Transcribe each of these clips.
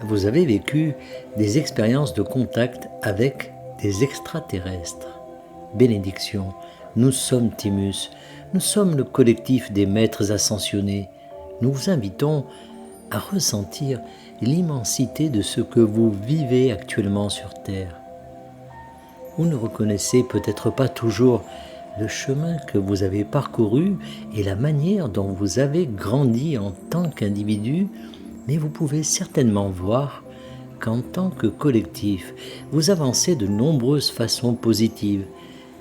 Vous avez vécu des expériences de contact avec des extraterrestres. Bénédiction, nous sommes Timus, nous sommes le collectif des maîtres ascensionnés. Nous vous invitons à ressentir l'immensité de ce que vous vivez actuellement sur Terre. Vous ne reconnaissez peut-être pas toujours le chemin que vous avez parcouru et la manière dont vous avez grandi en tant qu'individu, mais vous pouvez certainement voir qu'en tant que collectif, vous avancez de nombreuses façons positives.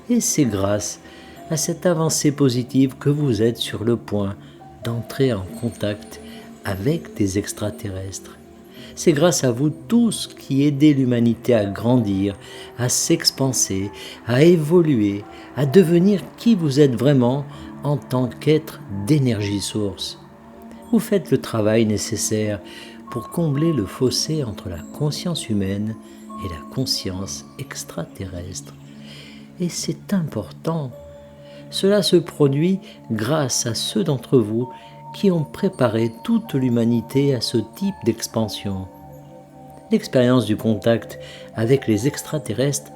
Et c'est grâce à cette avancée positive que vous êtes sur le point d'entrer en contact avec des extraterrestres. C'est grâce à vous tous qui aidez l'humanité à grandir, à s'expanser, à évoluer, à devenir qui vous êtes vraiment en tant qu'être d'énergie source. Vous faites le travail nécessaire pour combler le fossé entre la conscience humaine et la conscience extraterrestre. Et c'est important. Cela se produit grâce à ceux d'entre vous qui ont préparé toute l'humanité à ce type d'expansion. L'expérience du contact avec les extraterrestres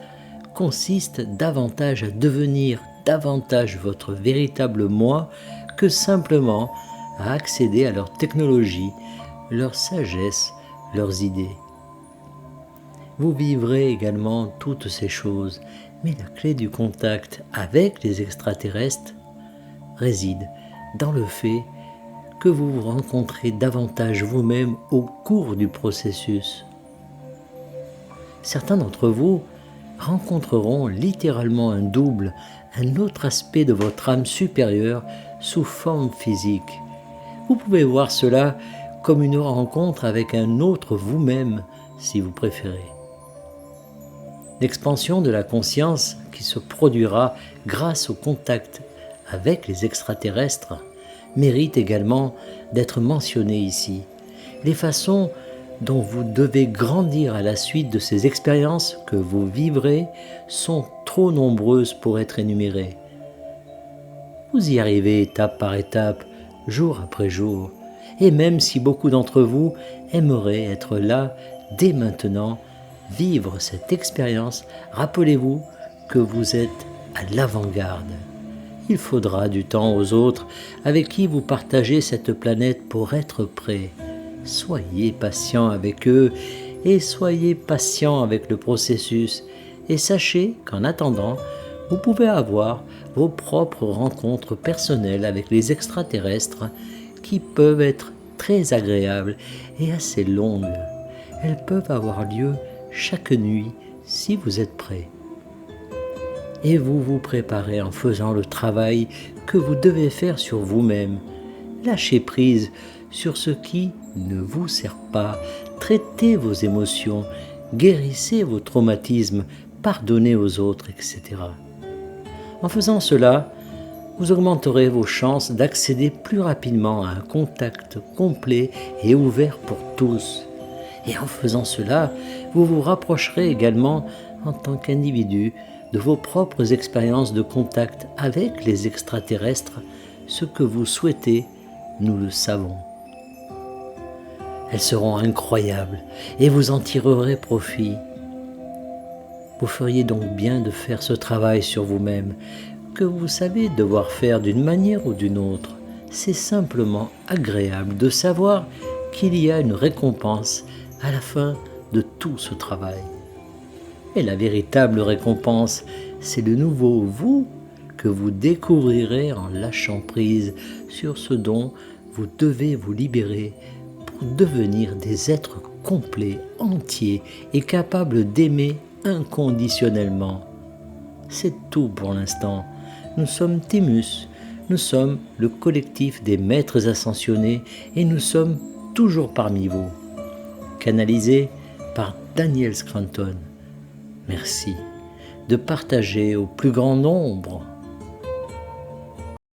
consiste davantage à devenir davantage votre véritable moi que simplement à accéder à leur technologie, leur sagesse, leurs idées. Vous vivrez également toutes ces choses, mais la clé du contact avec les extraterrestres réside dans le fait que vous vous rencontrez davantage vous-même au cours du processus. Certains d'entre vous rencontreront littéralement un double, un autre aspect de votre âme supérieure sous forme physique. Vous pouvez voir cela comme une rencontre avec un autre vous-même, si vous préférez. L'expansion de la conscience qui se produira grâce au contact avec les extraterrestres mérite également d'être mentionnée ici. Les façons dont vous devez grandir à la suite de ces expériences que vous vivrez sont trop nombreuses pour être énumérées. Vous y arrivez étape par étape, jour après jour, et même si beaucoup d'entre vous aimeraient être là dès maintenant, vivre cette expérience, rappelez-vous que vous êtes à l'avant-garde. Il faudra du temps aux autres avec qui vous partagez cette planète pour être prêts. Soyez patient avec eux et soyez patient avec le processus. Et sachez qu'en attendant, vous pouvez avoir vos propres rencontres personnelles avec les extraterrestres qui peuvent être très agréables et assez longues. Elles peuvent avoir lieu chaque nuit si vous êtes prêts. Et vous vous préparez en faisant le travail que vous devez faire sur vous-même. Lâchez prise sur ce qui ne vous sert pas. Traitez vos émotions, guérissez vos traumatismes, pardonnez aux autres, etc. En faisant cela, vous augmenterez vos chances d'accéder plus rapidement à un contact complet et ouvert pour tous. Et en faisant cela, vous vous rapprocherez également en tant qu'individu de vos propres expériences de contact avec les extraterrestres. Ce que vous souhaitez, nous le savons. Elles seront incroyables et vous en tirerez profit. Vous feriez donc bien de faire ce travail sur vous-même, que vous savez devoir faire d'une manière ou d'une autre. C'est simplement agréable de savoir qu'il y a une récompense à la fin de tout ce travail. Et la véritable récompense, c'est le nouveau vous que vous découvrirez en lâchant prise sur ce dont vous devez vous libérer pour devenir des êtres complets, entiers et capables d'aimer inconditionnellement. C'est tout pour l'instant. Nous sommes Timus, nous sommes le collectif des maîtres ascensionnés et nous sommes toujours parmi vous. Canalisé par Daniel Scranton. Merci de partager au plus grand nombre